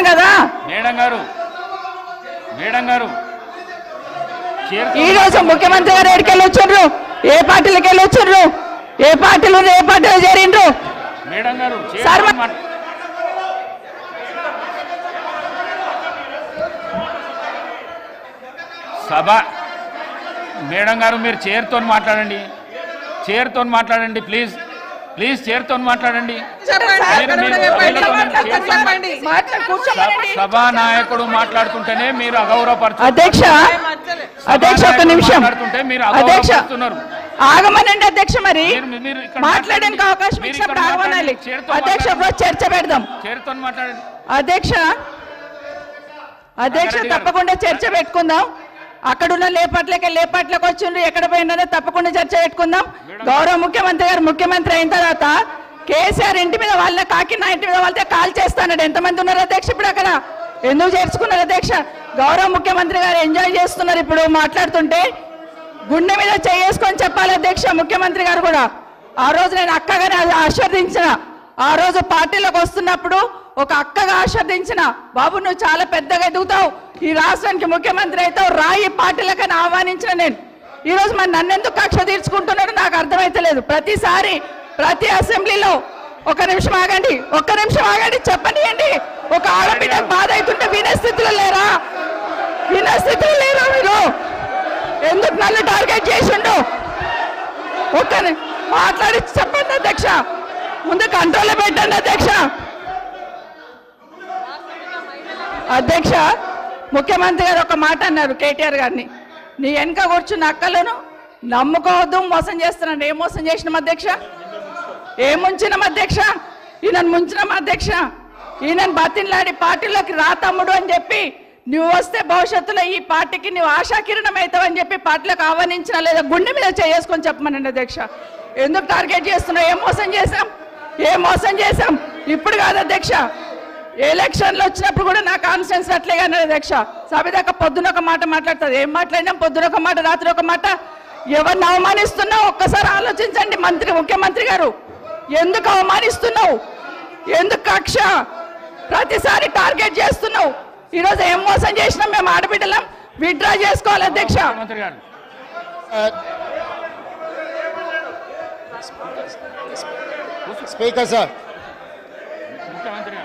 చెప్పలేం కదా. మేడం గారు ఈ రోజు ముఖ్యమంత్రి గారు ఎక్కడికి వచ్చిండ్రు, ఏ పార్టీలకు వెళ్ళి వచ్చిండ్రు, ఏ పార్టీలో చేరిండ్రు మేడం గారు సార్. సభ మేడం గారు మీరు చైర్తో మాట్లాడండి ప్లీజ్ చైర్తో మాట్లాడండి. సభా నాయకుడు మాట్లాడుతుంటేనే మీరు అగౌరవపరుస్తున్నారు. అధ్యక్ష ఒక నిమిషం మీరు అగౌరవపరుస్తున్నారు. ఆగమనండి అధ్యక్ష. మరి మాట్లాడడానికి అవకాశం ఇచ్చినప్పుడు ఆగమనాలి అధ్యక్ష. చర్చ పెడదాం. చైర్తో మాట్లాడండి అధ్యక్ష. తప్పకుండా చర్చ పెట్టుకుందాం. అక్కడున్న లేపట్లకు వచ్చిండ్రు, ఎక్కడ పోయినా తప్పకుండా చర్చ పెట్టుకుందాం. గౌరవ ముఖ్యమంత్రి గారు ముఖ్యమంత్రి అయిన తర్వాత కేసీఆర్ ఇంటి మీద వాళ్ళ కాకినా ఇంటి మీద వాళ్ళతో కాల్ చేస్తాడు. ఎంతమంది ఉన్నారు అధ్యక్ష ఇప్పుడు అక్కడ? ఎందుకు చేర్చుకున్నారు అధ్యక్ష? గౌరవ ముఖ్యమంత్రి గారు ఎంజాయ్ చేస్తున్నారు ఇప్పుడు మాట్లాడుతుంటే. గుండె మీద చేసుకొని చెప్పాలి అధ్యక్ష ముఖ్యమంత్రి గారు కూడా. ఆ రోజు నేను అక్కగానే ఆశీర్వదించిన, ఆ రోజు పార్టీలోకి వస్తున్నప్పుడు ఒక అక్కగా ఆశీర్వదించిన, బాబు నువ్వు చాలా పెద్దగా ఎదుగుతావు, ఈ రాష్ట్రానికి ముఖ్యమంత్రి అవుతావు, రాయి పార్టీలకని ఆహ్వానించిన నేను. ఈ రోజు మరి నన్నెందుకు కక్ష తీర్చుకుంటున్నాడో నాకు అర్థమైతలేదు. ప్రతిసారి ప్రతి అసెంబ్లీలో ఒక్క నిమిషం ఆగండి చెప్పనియండి. ఒక ఆడబిడ్డ బాధ అవుతుంటే వినే స్థితిలో లేరా మీరు? ఎందుకు నన్ను టార్గెట్ చేసిండు? మాట్లాడి చెప్పండి అధ్యక్ష. ముందు కంట్రోల్లో పెట్టండి అధ్యక్ష. ముఖ్యమంత్రి గారు ఒక మాట అన్నారు కేటీఆర్ గారిని, నీ వెనక కూర్చున్న అక్కలను నమ్ముకోవద్దు, మోసం చేస్తున్నాడు. ఏం మోసం చేసినాం అధ్యక్ష? ఏం ముంచినాం అధ్యక్ష? ఈయనను ముంచినాం అధ్యక్ష. ఈయనను బతిన్లాడి పార్టీలోకి రా తమ్ముడు అని చెప్పి, నువ్వు వస్తే భవిష్యత్తులో ఈ పార్టీకి నువ్వు ఆశాకిరణం అవుతావు అని చెప్పి పార్టీలకు ఆహ్వానించిన లేదా గుండె మీద చేసుకొని చెప్పమనండి అధ్యక్ష. ఎందుకు టార్గెట్ చేస్తున్నావు? ఏం మోసం చేశాం? ఇప్పుడు కాదు అధ్యక్ష, ఎలక్షన్లు వచ్చినప్పుడు కూడా నా కాన్ఫిడెన్స్ అట్లేగా అధ్యక్ష. సభ దాకా పొద్దున ఒక మాట మాట్లాడుతుంది. ఏం మాట్లాడినాం? పొద్దున ఒక మాట, రాత్రి ఒక మాట. ఎవరిని అవమానిస్తున్నావు ఒక్కసారి ఆలోచించండి ముఖ్యమంత్రి గారు. ఎందుకు అవమానిస్తున్నావు? ఎందుకు కక్ష? ప్రతిసారి టార్గెట్ చేస్తున్నావు. ఈరోజు ఏం మోసం చేసినాం? మేము ఆడబిడ్డలం విత్డ్రా చేసుకోవాలి అధ్యక్ష. స్పీకర్ సార్, ముఖ్యమంత్రి